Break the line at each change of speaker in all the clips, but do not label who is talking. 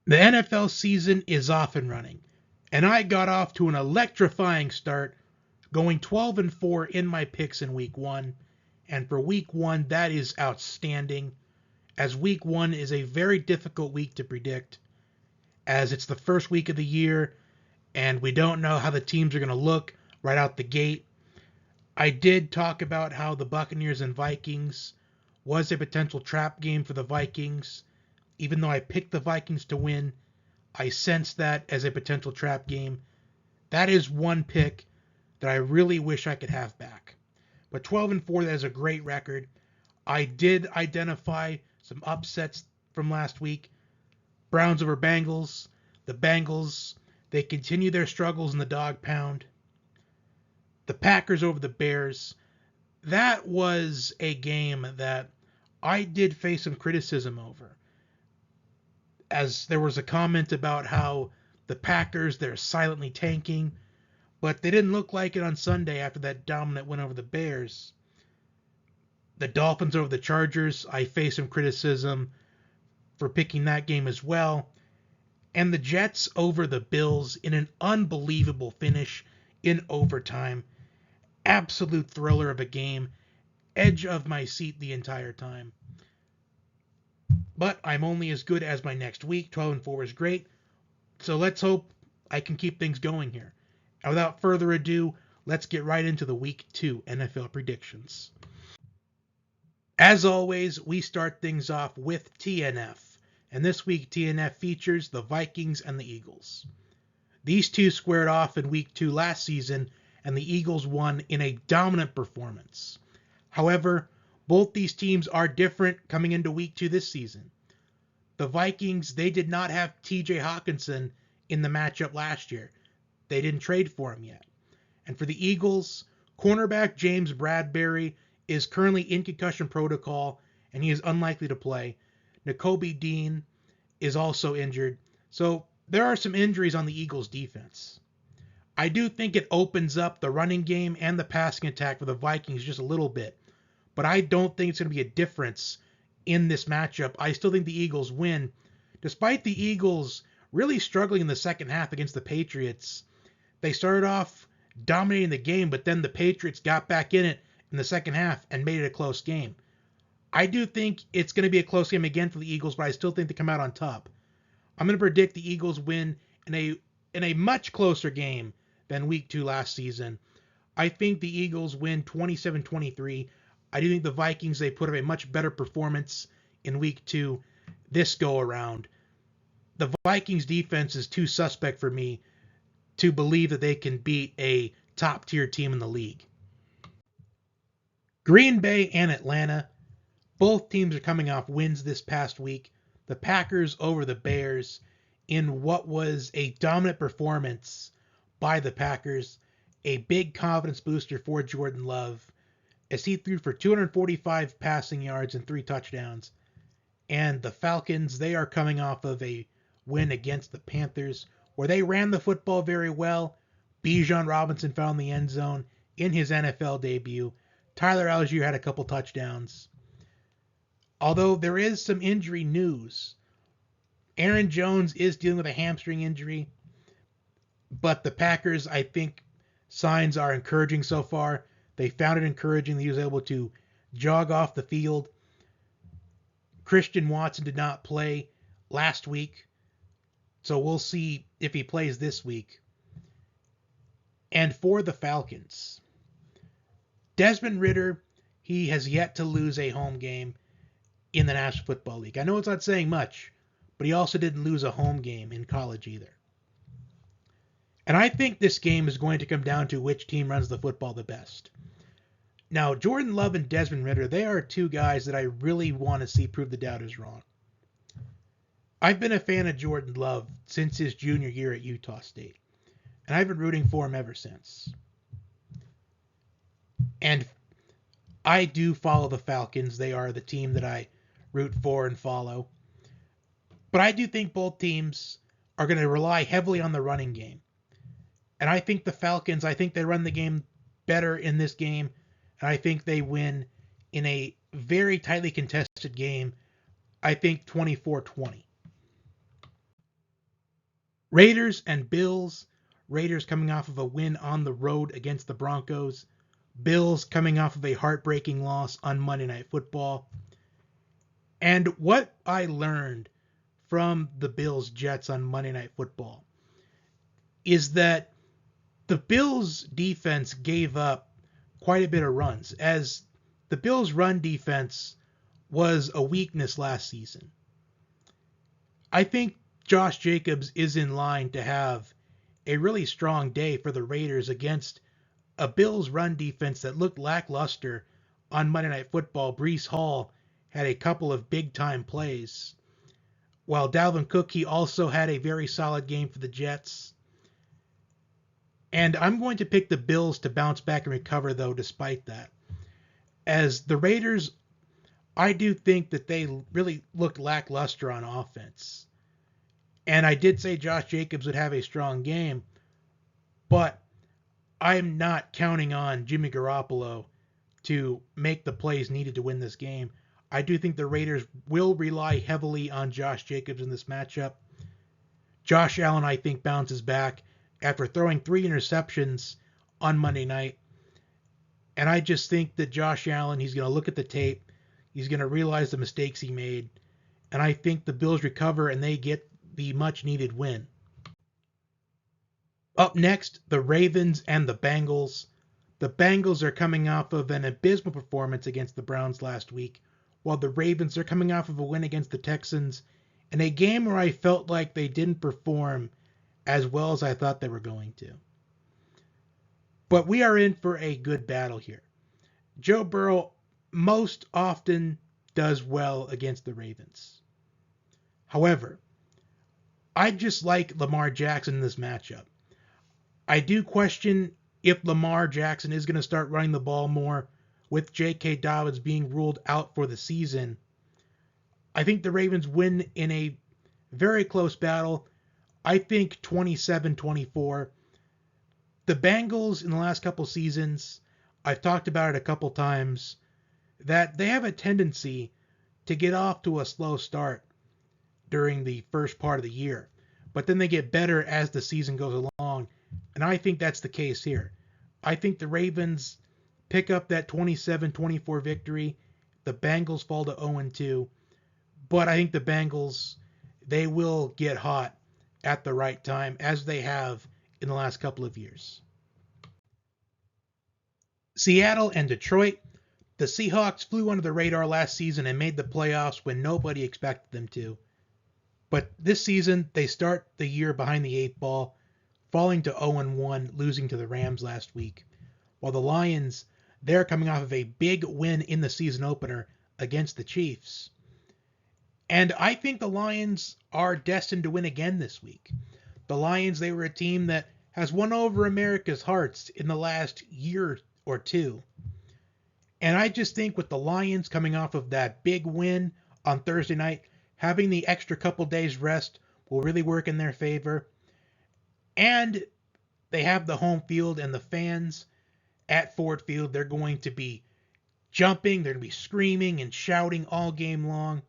The NFL season is off and running, and I got off to an electrifying start, going 12-4 in my picks in week 1. And for week 1, that is outstanding, as week 1 is a very difficult week to predict, as it's the first week of the year, and we don't know how the teams are going to look right out the gate. I did talk about how the Buccaneers and Vikings was a potential trap game for the Vikings. Even though I picked the Vikings to win, I sense that as a potential trap game. That is one pick that I really wish I could have back. But 12-4, that is a great record. I did identify some upsets from last week. Browns over Bengals. The Bengals, they continue their struggles in the dog pound. The Packers over the Bears. That was a game that I did face some criticism over, as there was a comment about how the Packers, they're silently tanking, but they didn't look like it on Sunday after that dominant win over the Bears. The Dolphins over the Chargers, I faced some criticism for picking that game as well. And the Jets over the Bills in an unbelievable finish in overtime. Absolute thriller of a game. Edge of my seat the entire time. But I'm only as good as my next week. 12-4 is great. So let's hope I can keep things going here. And without further ado, let's get right into the Week 2 NFL predictions. As always, we start things off with TNF. And this week, TNF features the Vikings and the Eagles. These two squared off in Week 2 last season, and the Eagles won in a dominant performance. However, both these teams are different coming into Week 2 this season. The Vikings, they did not have TJ Hawkinson in the matchup last year. They didn't trade for him yet. And for the Eagles, cornerback James Bradbury is currently in concussion protocol, and he is unlikely to play. Nakobe Dean is also injured. So there are some injuries on the Eagles' defense. I do think it opens up the running game and the passing attack for the Vikings just a little bit. But I don't think it's going to be a difference in this matchup. I still think the Eagles win, despite the Eagles really struggling in the second half against the Patriots. They started off dominating the game, but then the Patriots got back in it in the second half and made it a close game. I do think it's going to be a close game again for the Eagles, but I still think they come out on top. I'm going to predict the Eagles win in a much closer game than Week 2 last season. I think the Eagles win 27-23. I do think the Vikings, they put up a much better performance in Week 2 this go around. The Vikings defense is too suspect for me to believe that they can beat a top-tier team in the league. Green Bay and Atlanta, both teams are coming off wins this past week. The Packers over the Bears in what was a dominant performance by the Packers, a big confidence booster for Jordan Love, as he threw for 245 passing yards and 3 touchdowns. And the Falcons, they are coming off of a win against the Panthers, where they ran the football very well. Bijan Robinson found the end zone in his NFL debut. Tyler Algier had a couple touchdowns. Although there is some injury news. Aaron Jones is dealing with a hamstring injury, but the Packers, I think, signs are encouraging so far. They found it encouraging that he was able to jog off the field. Christian Watson did not play last week, so we'll see if he plays this week. And for the Falcons, Desmond Ridder, he has yet to lose a home game in the National Football League. I know it's not saying much, but he also didn't lose a home game in college either. And I think this game is going to come down to which team runs the football the best. Now, Jordan Love and Desmond Ridder, they are two guys that I really want to see prove the doubters wrong. I've been a fan of Jordan Love since his junior year at Utah State, and I've been rooting for him ever since. And I do follow the Falcons. They are the team that I root for and follow. But I do think both teams are going to rely heavily on the running game. And I think the Falcons, I think they run the game better in this game. And I think they win in a very tightly contested game. I think 24-20. Raiders and Bills. Raiders coming off of a win on the road against the Broncos. Bills coming off of a heartbreaking loss on Monday Night Football. And what I learned from the Bills Jets on Monday Night Football is that the Bills defense gave up quite a bit of runs, as the Bills run defense was a weakness last season. I think Josh Jacobs is in line to have a really strong day for the Raiders against a Bills run defense that looked lackluster on Monday Night Football. Breece Hall had a couple of big-time plays, while Dalvin Cook, he also had a very solid game for the Jets. And I'm going to pick the Bills to bounce back and recover, though, despite that. As the Raiders, I do think that they really looked lackluster on offense. And I did say Josh Jacobs would have a strong game, but I'm not counting on Jimmy Garoppolo to make the plays needed to win this game. I do think the Raiders will rely heavily on Josh Jacobs in this matchup. Josh Allen, I think, bounces back after throwing 3 interceptions on Monday night. And I just think that Josh Allen, he's going to look at the tape. He's going to realize the mistakes he made. And I think the Bills recover and they get the much-needed win. Up next, the Ravens and the Bengals. The Bengals are coming off of an abysmal performance against the Browns last week, while the Ravens are coming off of a win against the Texans in a game where I felt like they didn't perform as well as I thought they were going to. But we are in for a good battle here. Joe Burrow most often does well against the Ravens. However, I just like Lamar Jackson in this matchup. I do question if Lamar Jackson is going to start running the ball more with J.K. Dobbins being ruled out for the season. I think the Ravens win in a very close battle. I think 27-24. The Bengals in the last couple seasons, I've talked about it a couple times, that they have a tendency to get off to a slow start during the first part of the year. But then they get better as the season goes along. And I think that's the case here. I think the Ravens pick up that 27-24 victory. The Bengals fall to 0-2. But I think the Bengals, they will get hot at the right time, as they have in the last couple of years. Seattle and Detroit. The Seahawks flew under the radar last season and made the playoffs when nobody expected them to. But this season, they start the year behind the 8 ball, falling to 0-1, losing to the Rams last week. While the Lions, they're coming off of a big win in the season opener against the Chiefs. And I think the Lions are destined to win again this week. The Lions, they were a team that has won over America's hearts in the last year or two. And I just think with the Lions coming off of that big win on Thursday night, having the extra couple days rest will really work in their favor. And they have the home field, and the fans at Ford Field, they're going to be jumping, they're going to be screaming and shouting all game long,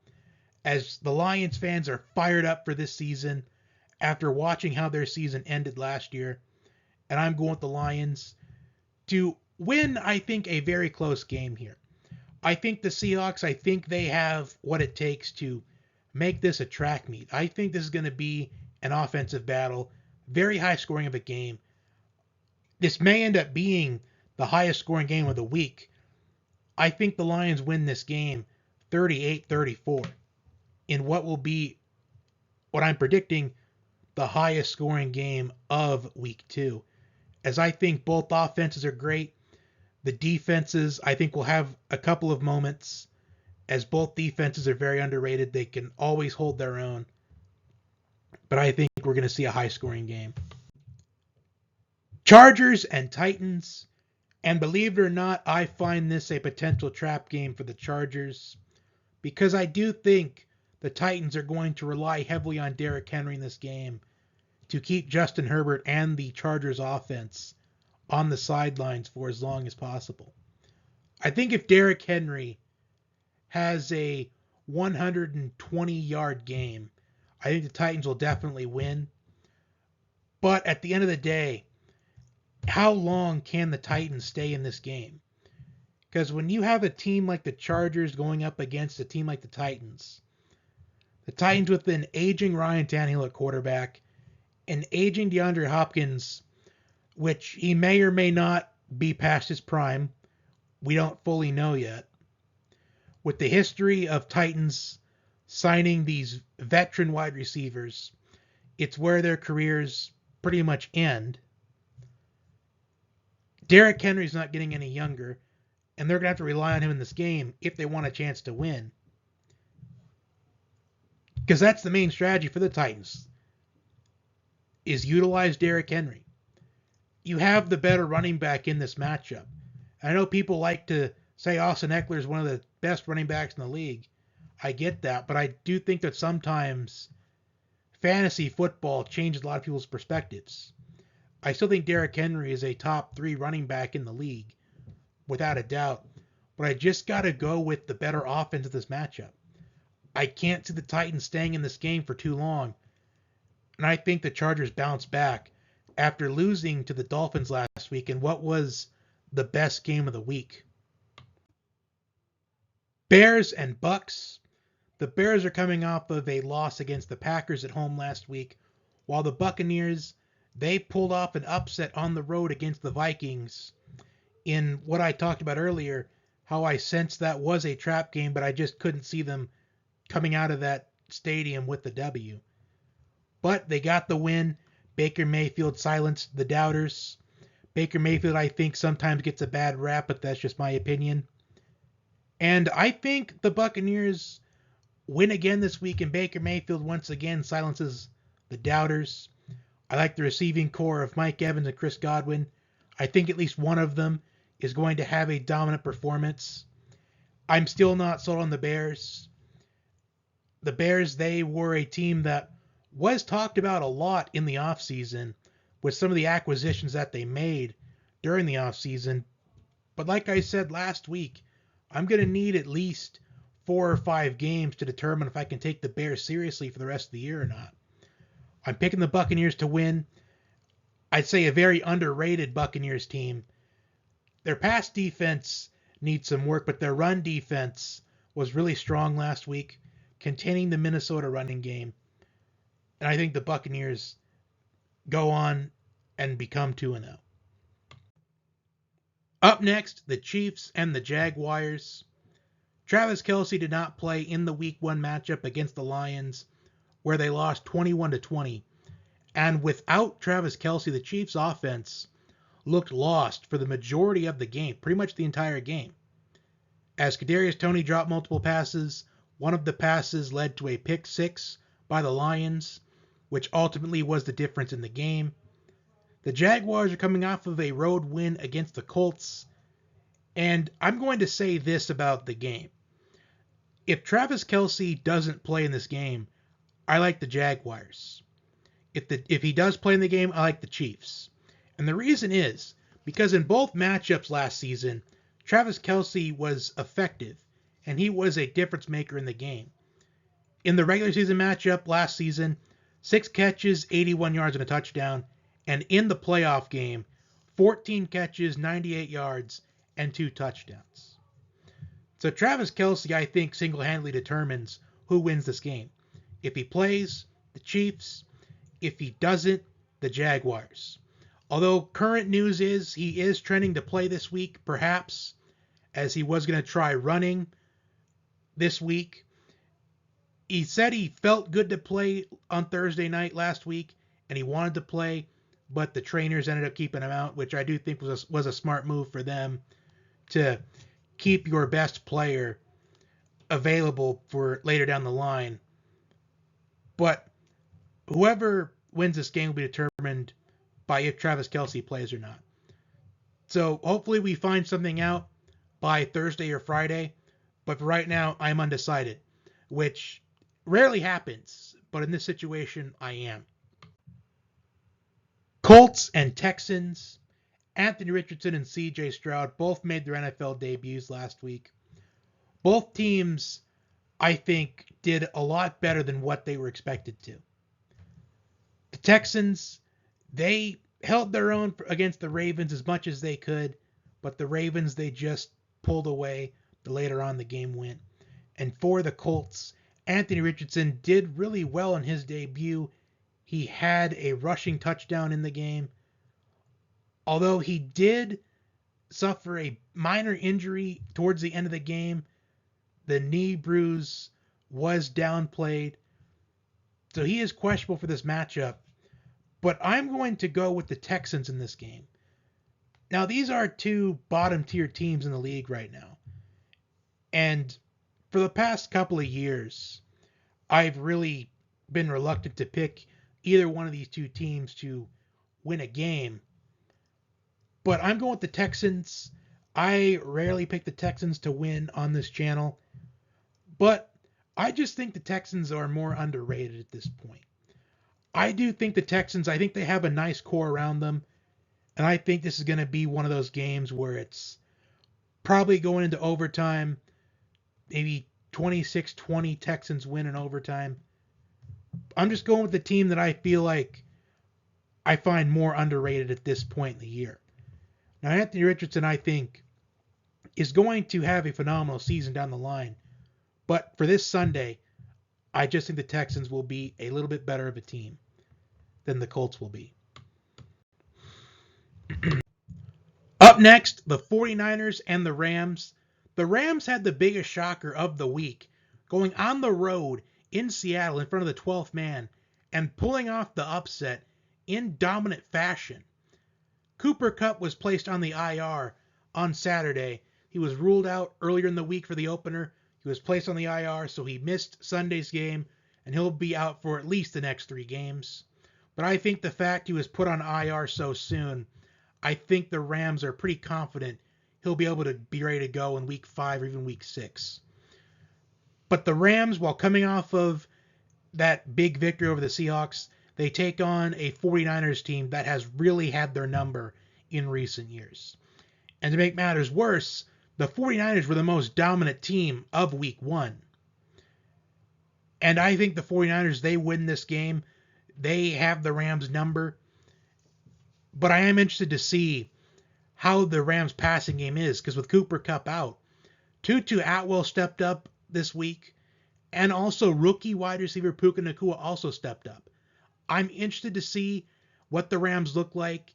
as the Lions fans are fired up for this season after watching how their season ended last year. And I'm going with the Lions to win, I think, a very close game here. I think the Seahawks, I think they have what it takes to make this a track meet. I think this is going to be an offensive battle, very high scoring of a game. This may end up being the highest scoring game of the week. I think the Lions win this game 38-34 in what will be, what I'm predicting, the highest scoring game of week 2. As I think both offenses are great. The defenses, I think, will have a couple of moments, as both defenses are very underrated. They can always hold their own. But I think we're going to see a high-scoring game. Chargers and Titans. And believe it or not, I find this a potential trap game for the Chargers, because I do think the Titans are going to rely heavily on Derrick Henry in this game to keep Justin Herbert and the Chargers offense on the sidelines for as long as possible. I think if Derrick Henry has a 120-yard game, I think the Titans will definitely win. But at the end of the day, how long can the Titans stay in this game? Because when you have a team like the Chargers going up against a team like the Titans with an aging Ryan Tannehill at quarterback, an aging DeAndre Hopkins, which he may or may not be past his prime, we don't fully know yet. With the history of Titans signing these veteran wide receivers, it's where their careers pretty much end. Derrick Henry's not getting any younger, and they're going to have to rely on him in this game if they want a chance to win. Because that's the main strategy for the Titans, is utilize Derrick Henry. You have the better running back in this matchup. I know people like to say Austin Eckler is one of the best running backs in the league. I get that, but I do think that sometimes fantasy football changes a lot of people's perspectives. I still think Derrick Henry is a top 3 running back in the league, without a doubt. But I just got to go with the better offense of this matchup. I can't see the Titans staying in this game for too long. And I think the Chargers bounce back after losing to the Dolphins last week in what was the best game of the week. Bears and Bucks. The Bears are coming off of a loss against the Packers at home last week, while the Buccaneers, they pulled off an upset on the road against the Vikings in what I talked about earlier, how I sensed that was a trap game, but I just couldn't see them coming out of that stadium with the W. But they got the win. Baker Mayfield silenced the doubters. Baker Mayfield, I think, sometimes gets a bad rap, but that's just my opinion. And I think the Buccaneers win again this week, and Baker Mayfield once again silences the doubters. I like the receiving core of Mike Evans and Chris Godwin. I think at least one of them is going to have a dominant performance. I'm still not sold on the Bears. The Bears, they were a team that was talked about a lot in the offseason with some of the acquisitions that they made during the offseason. But like I said last week, I'm going to need at least 4 or 5 games to determine if I can take the Bears seriously for the rest of the year or not. I'm picking the Buccaneers to win. I'd say a very underrated Buccaneers team. Their pass defense needs some work, but their run defense was really strong last week, containing the Minnesota running game. And I think the Buccaneers go on and become 2-0. Up next, the Chiefs and the Jaguars. Travis Kelce did not play in the Week 1 matchup against the Lions, where they lost 21-20. And without Travis Kelce, the Chiefs' offense looked lost for the majority of the game, pretty much the entire game. As Kadarius Toney dropped multiple passes, one of the passes led to a pick 6 by the Lions, which ultimately was the difference in the game. The Jaguars are coming off of a road win against the Colts, and I'm going to say this about the game. If Travis Kelce doesn't play in this game, I like the Jaguars. If he does play in the game, I like the Chiefs. And the reason is because in both matchups last season, Travis Kelce was effective, and he was a difference maker in the game. In the regular season matchup last season, 6 catches, 81 yards, and a touchdown. And in the playoff game, 14 catches, 98 yards, and 2 touchdowns. So Travis Kelce, I think, single-handedly determines who wins this game. If he plays, the Chiefs. If he doesn't, the Jaguars. Although current news is he is trending to play this week, perhaps, as he was going to try running this week. He said he felt good to play on Thursday night last week, and he wanted to play, but the trainers ended up keeping him out, which I do think was a smart move for them to keep your best player available for later down the line. But whoever wins this game will be determined by if Travis Kelce plays or not. So hopefully we find something out by Thursday or Friday. But for right now, I'm undecided, which rarely happens. But in this situation, I am. Colts and Texans. Anthony Richardson and C.J. Stroud both made their NFL debuts last week. Both teams, I think, did a lot better than what they were expected to. The Texans, They held their own against the Ravens as much as they could, but the Ravens, they just pulled away the later on the game went. And for the Colts, Anthony Richardson did really well in his debut. He had a rushing touchdown in the game. Although he did suffer a minor injury towards the end of the game, the knee bruise was downplayed. So he is questionable for this matchup. But I'm going to go with the Texans in this game. Now, these are two bottom tier teams in the league right now. And for the past couple of years, I've really been reluctant to pick either one of these two teams to win a game. But I'm going with the Texans. I rarely pick the Texans to win on this channel. But I just think the Texans are more underrated at this point. I do think the Texans, I think they have a nice core around them. And I think this is going to be one of those games where it's probably going into overtime, maybe 26-20 Texans win in overtime. I'm just going with the team that I feel like I find more underrated at this point in the year. Now, Anthony Richardson, I think, is going to have a phenomenal season down the line. But for this Sunday, I just think the Texans will be a little bit better of a team than the Colts will be. Up next, the 49ers and the Rams. The Rams had the biggest shocker of the week, going on the road in Seattle in front of the 12th man and pulling off the upset in dominant fashion. Cooper Kupp was placed on the IR on Saturday. He was ruled out earlier in the week for the opener. He was placed on the IR, so he missed Sunday's game, and he'll be out for at least the next 3 games. But I think the fact he was put on IR so soon, I think the Rams are pretty confident he'll be able to be ready to go in week 5 or even week 6. But the Rams, while coming off of that big victory over the Seahawks, they take on a 49ers team that has really had their number in recent years. And to make matters worse, the 49ers were the most dominant team of week 1. And I think the 49ers, they win this game. They have the Rams number. But I am interested to see how the Rams passing game is, because with Cooper Kupp out, Tutu Atwell stepped up this week, and also rookie wide receiver Puka Nacua also stepped up. I'm interested to see what the Rams look like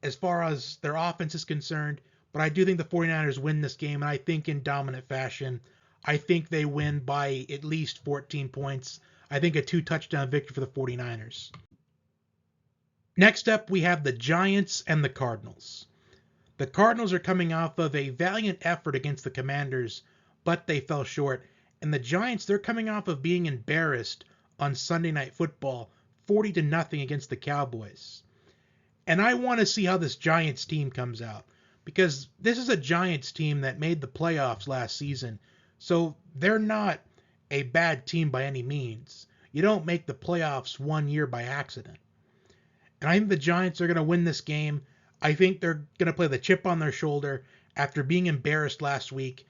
as far as their offense is concerned, but I do think the 49ers win this game, and I think in dominant fashion. I think they win by at least 14 points. I think a 2-touchdown victory for the 49ers. Next up, we have the Giants and the Cardinals. The Cardinals are coming off of a valiant effort against the Commanders, but they fell short. And the Giants, they're coming off of being embarrassed on Sunday Night Football, 40-0 against the Cowboys. And I want to see how this Giants team comes out, because this is a Giants team that made the playoffs last season. So they're not a bad team by any means. You don't make the playoffs one year by accident. And I think the Giants are going to win this game. I think they're going to play the chip on their shoulder after being embarrassed last week.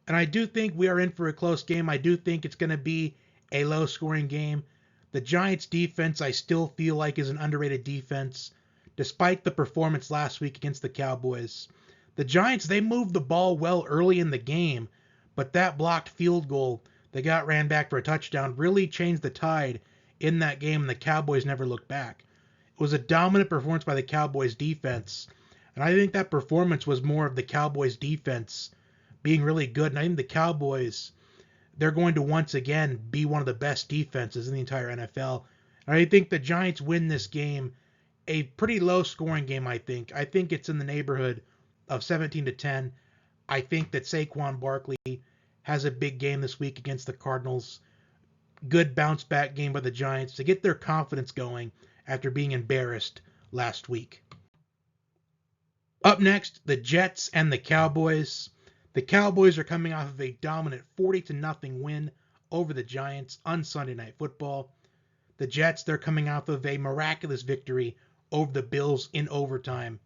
And I do think we are in for a close game. I do think it's going to be a low-scoring game. The Giants' defense, I still feel like, is an underrated defense, despite the performance last week against the Cowboys. The Giants, they moved the ball well early in the game, but that blocked field goal that got ran back for a touchdown really changed the tide in that game, and the Cowboys never looked back. It was a dominant performance by the Cowboys defense, and I think that performance was more of the Cowboys defense being really good, and I think the Cowboys, they're going to once again be one of the best defenses in the entire NFL. And I think the Giants win this game, a pretty low-scoring game, I think. I think it's in the neighborhood of 17-10. I think that Saquon Barkley has a big game this week against the Cardinals. Good bounce-back game by the Giants to get their confidence going after being embarrassed last week. Up next, the Jets and the Cowboys. The Cowboys are coming off of a dominant 40-0 win over the Giants on Sunday Night Football. The Jets, they're coming off of a miraculous victory over the Bills in overtime.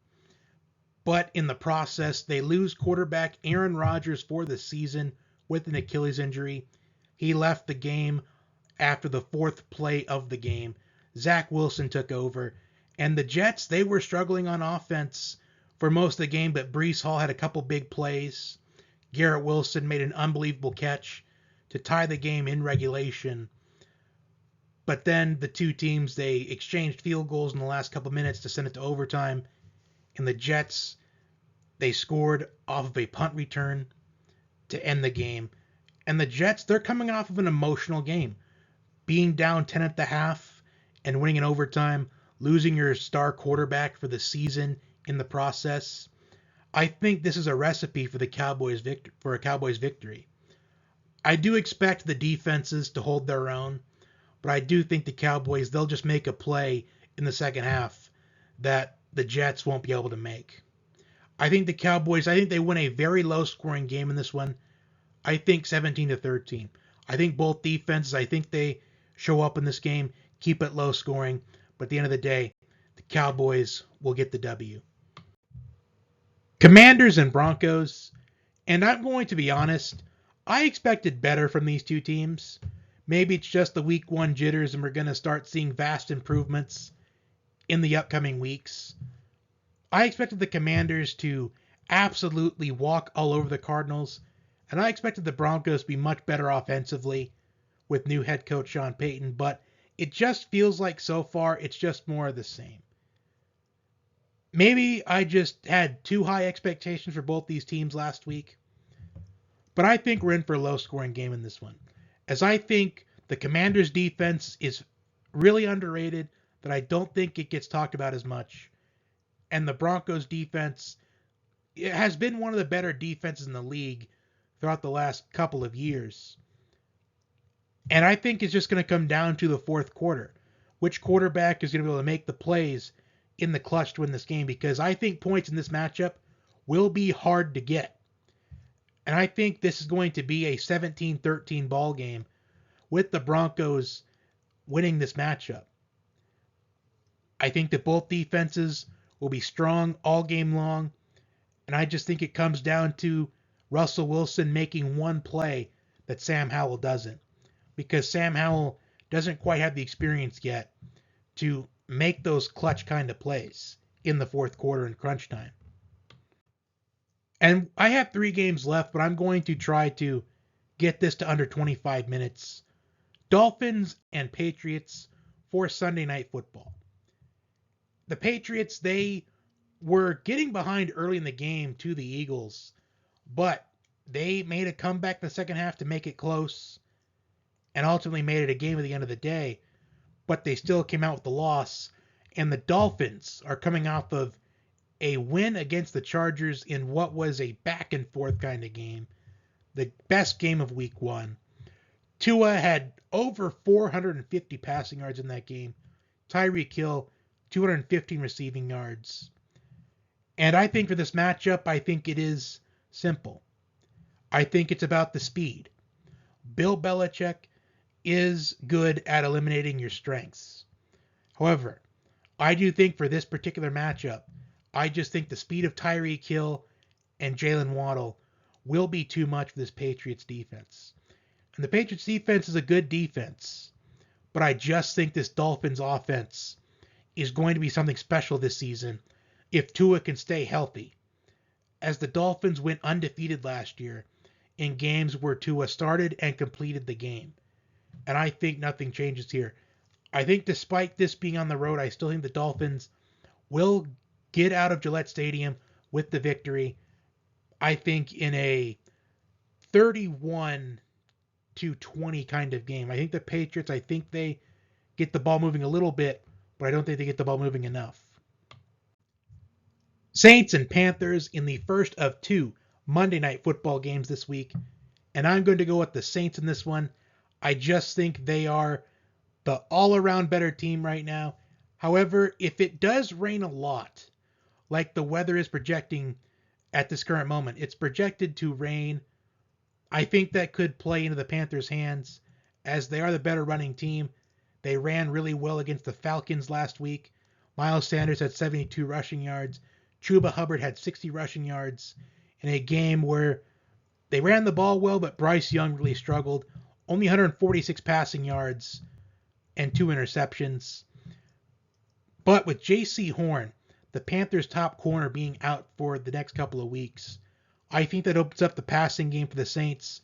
But in the process, they lose quarterback Aaron Rodgers for the season with an Achilles injury. He left the game after the 4th play of the game. Zach Wilson took over, And the Jets, they were struggling on offense for most of the game, but Breece Hall had a couple big plays. Garrett Wilson made an unbelievable catch to tie the game in regulation. But then the two teams, they exchanged field goals in the last couple minutes to send it to overtime. And the Jets, they scored off of a punt return to end the game. And the Jets, they're coming off of an emotional game. Being down 10 at the half and winning in overtime, losing your star quarterback for the season in the process. I think this is a recipe for the Cowboys for a Cowboys victory. I do expect the defenses to hold their own, but I do think the Cowboys, they'll just make a play in the second half that the Jets won't be able to make. I think the Cowboys, I think they win a very low-scoring game in this one. I think 17-13. I think both defenses, I think they show up in this game, keep it low-scoring, but at the end of the day, the Cowboys will get the W. Commanders and Broncos, and I'm going to be honest, I expected better from these two teams. Maybe it's just the week one jitters and we're going to start seeing vast improvements in the upcoming weeks. I expected the Commanders to absolutely walk all over the Cardinals, and I expected the Broncos to be much better offensively with new head coach Sean Payton, but it just feels like so far it's just more of the same. Maybe I just had too high expectations for both these teams last week, but I think we're in for a low-scoring game in this one, as I think the Commanders' defense is really underrated, that I don't think it gets talked about as much, and the Broncos' defense, it has been one of the better defenses in the league throughout the last couple of years. And I think it's just going to come down to the fourth quarter. Which quarterback is going to be able to make the plays in the clutch to win this game? Because I think points in this matchup will be hard to get. And I think this is going to be a 17-13 ball game with the Broncos winning this matchup. I think that both defenses will be strong all game long. And I just think it comes down to Russell Wilson making one play that Sam Howell doesn't. Because Sam Howell doesn't quite have the experience yet to make those clutch kind of plays in the fourth quarter in crunch time. And I have 3 games left, but I'm going to try to get this to under 25 minutes. Dolphins and Patriots for Sunday Night Football. The Patriots, they were getting behind early in the game to the Eagles, but they made a comeback in the second half to make it close and ultimately made it a game at the end of the day, but they still came out with the loss. And the Dolphins are coming off of a win against the Chargers in what was a back and forth kind of game, the best game of week one. Tua had over 450 passing yards in that game. Tyreek Hill, 215 receiving yards. And I think for this matchup, I think it is simple. I think it's about the speed. Bill Belichick is good at eliminating your strengths. However, I do think for this particular matchup, I just think the speed of Tyreek Hill and Jalen Waddle will be too much for this Patriots defense. And the Patriots defense is a good defense, but I just think this Dolphins offense is going to be something special this season if Tua can stay healthy. As the Dolphins went undefeated last year in games where Tua started and completed the game. And I think nothing changes here. I think despite this being on the road, I still think the Dolphins will get out of Gillette Stadium with the victory. I think in a 31-20 kind of game. I think the Patriots, I think they get the ball moving a little bit, but I don't think they get the ball moving enough. Saints and Panthers in the first of 2 Monday Night Football games this week. And I'm going to go with the Saints in this one. I just think they are the all-around better team right now. However, if it does rain a lot, like the weather is projecting at this current moment, it's projected to rain. I think that could play into the Panthers' hands, as they are the better running team. They ran really well against the Falcons last week. Miles Sanders had 72 rushing yards. Chuba Hubbard had 60 rushing yards in a game where they ran the ball well, but Bryce Young really struggled. Only 146 passing yards and 2 interceptions. But with J.C. Horn, the Panthers' top corner, being out for the next couple of weeks, I think that opens up the passing game for the Saints.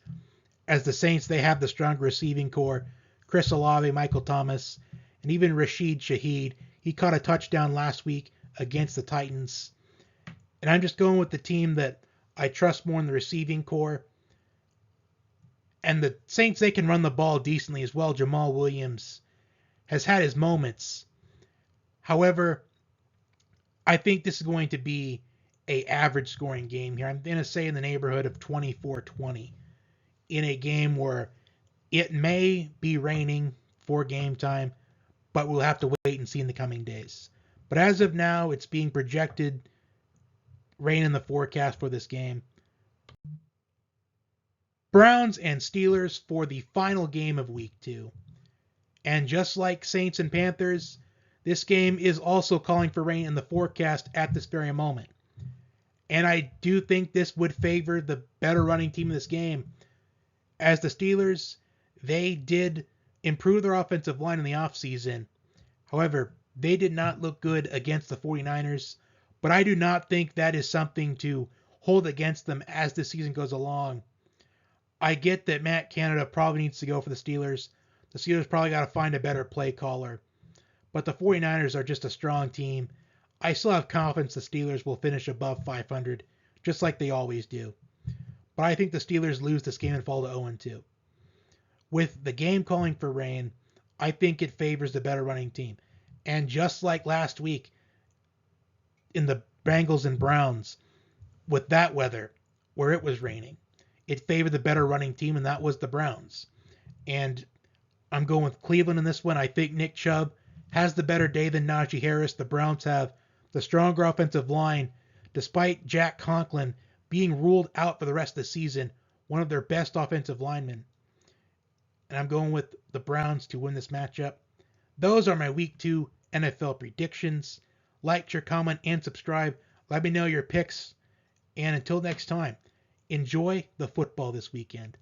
As the Saints, they have the stronger receiving core. Chris Olave, Michael Thomas, and even Rashid Shaheed. He caught a touchdown last week against the Titans. And I'm just going with the team that I trust more in the receiving core. And the Saints, they can run the ball decently as well. Jamal Williams has had his moments. However, I think this is going to be a average scoring game here. I'm going to say in the neighborhood of 24-20 in a game where it may be raining for game time, but we'll have to wait and see in the coming days. But as of now, it's being projected rain in the forecast for this game. Browns and Steelers for the final game of Week 2. And just like Saints and Panthers, this game is also calling for rain in the forecast at this very moment. And I do think this would favor the better running team in this game. As the Steelers, they did improve their offensive line in the offseason. However, they did not look good against the 49ers. But I do not think that is something to hold against them as the season goes along. I get that Matt Canada probably needs to go for the Steelers. The Steelers probably got to find a better play caller. But the 49ers are just a strong team. I still have confidence the Steelers will finish above 500, just like they always do. But I think the Steelers lose this game and fall to 0-2. With the game calling for rain, I think it favors the better running team. And just like last week in the Bengals and Browns, with that weather, where it was raining, it favored the better running team, and that was the Browns. And I'm going with Cleveland in this one. I think Nick Chubb has the better day than Najee Harris. The Browns have the stronger offensive line, despite Jack Conklin being ruled out for the rest of the season, one of their best offensive linemen. And I'm going with the Browns to win this matchup. Those are my Week 2 NFL predictions. Like, share, comment, and subscribe. Let me know your picks. And until next time, enjoy the football this weekend.